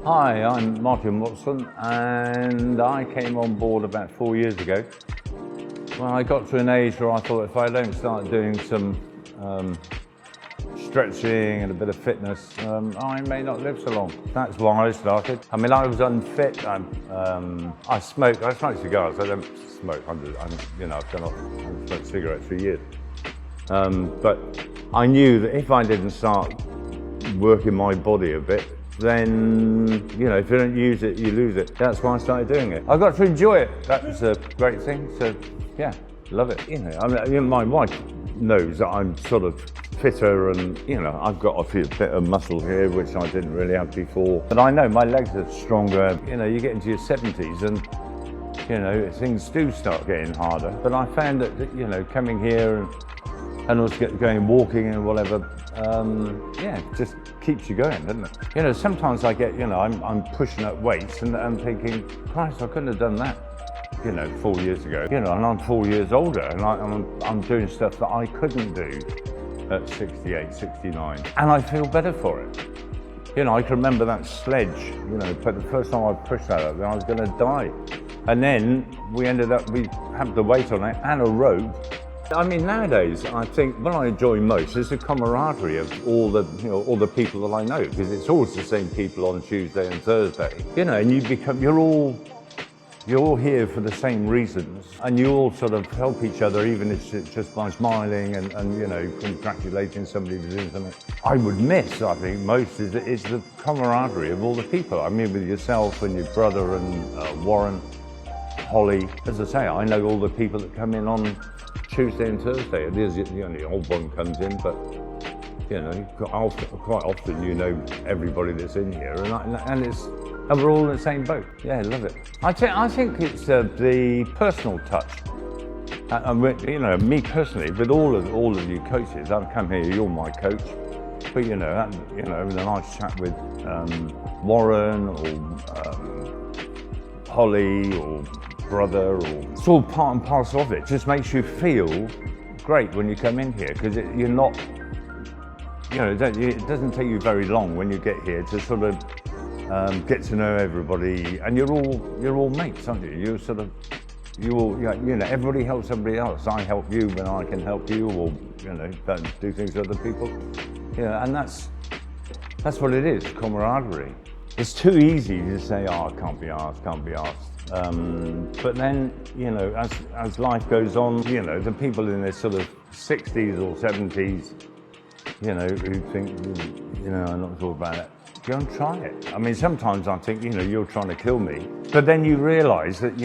Hi, I'm Martin Watson, and I came on board about 4 years ago. When I got to an age where I thought if I don't start doing some stretching and a bit of fitness, I may not live so long. That's why I started. I mean, I was unfit. I smoke. I smoke cigars. I don't smoke. I've smoked cigarettes for years. But I knew that if I didn't start working my body a bit, then, if you don't use it, you lose it. That's why I started doing it. I got to enjoy it. That was a great thing. So, yeah, love it. My wife knows that I'm sort of fitter and, I've got a bit of muscle here, which I didn't really have before. But I know my legs are stronger. You get into your 70s and, things do start getting harder. But I found that, coming here and also going walking and whatever, just keeps you going, doesn't it? Sometimes I get, I'm pushing up weights and I'm thinking, Christ, I couldn't have done that, 4 years ago. And I'm 4 years older and I'm doing stuff that I couldn't do at 68, 69. And I feel better for it. I can remember that sledge, but the first time I pushed that up, I was gonna die. And then we had the weight on it and a rope. I mean, nowadays, I think what I enjoy most is the camaraderie of all the people that I know, because it's always the same people on Tuesday and Thursday. And you're all here for the same reasons, and you all sort of help each other, even if it's just by smiling and congratulating somebody for doing something. I would miss, I think, most is the camaraderie of all the people. I mean, with yourself and your brother and Warren, Holly. As I say, I know all the people that come in on Tuesday and Thursday. The only old one comes in, but quite often everybody that's in here, and we're all in the same boat. Yeah, I love it. I think it's the personal touch. Me personally, with all of you coaches, I've come here. You're my coach, but having a nice chat with Warren or Holly or brother, or it's all part and parcel of it. Just makes you feel great when you come in here, because you're not, it doesn't take you very long when you get here to sort of get to know everybody, and you're all mates, aren't you? Everybody helps everybody else. I help you when I can help you, or don't do things with other people. And that's what it is, camaraderie. It's too easy to say, oh, I can't be asked. But then, as life goes on, the people in their sort of 60s or 70s, who think, I'm not sure about it, go and try it. I mean, sometimes I think, you're trying to kill me. But then you realise that,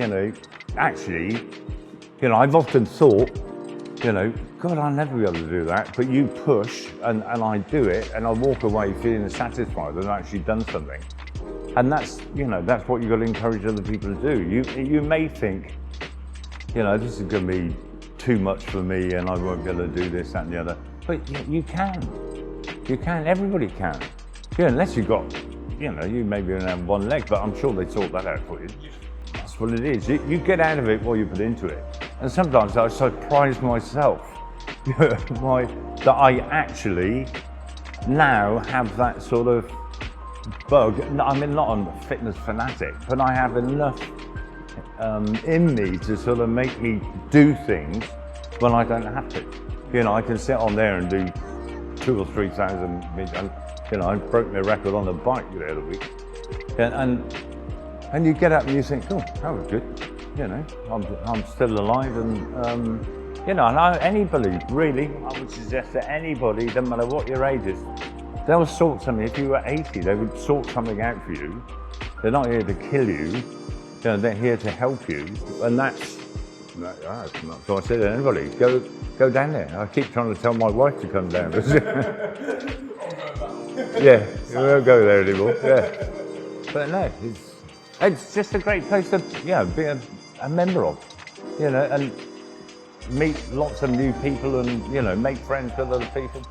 actually, I've often thought, God, I'll never be able to do that. But you push, and I do it, and I walk away feeling satisfied that I've actually done something. And that's what you've got to encourage other people to do. You may think, this is going to be too much for me and I won't be able to do this, that and the other. But you can. You can, everybody can. Unless you've got, you maybe only have one leg, but I'm sure they sort that out for you. That's what it is. You get out of it what you put into it. And sometimes I surprise myself that I actually now have that sort of bug. I mean, not I'm a fitness fanatic, but I have enough in me to sort of make me do things when I don't have to. I can sit on there and do 2,000 or 3,000 meters. I broke my record on the bike the other week. And you get up and you think, oh, that was good. I'm still alive, and anybody really, I would suggest that anybody, doesn't matter what your age is, they'll sort something. If you were 80, they would sort something out for you. They're not here to kill you. They're here to help you, and that's not what I say to anybody. Go down there. I keep trying to tell my wife to come down. Yeah, we won't go there anymore. Yeah, but no, it's just a great place to be a member of, and meet lots of new people and make friends with other people.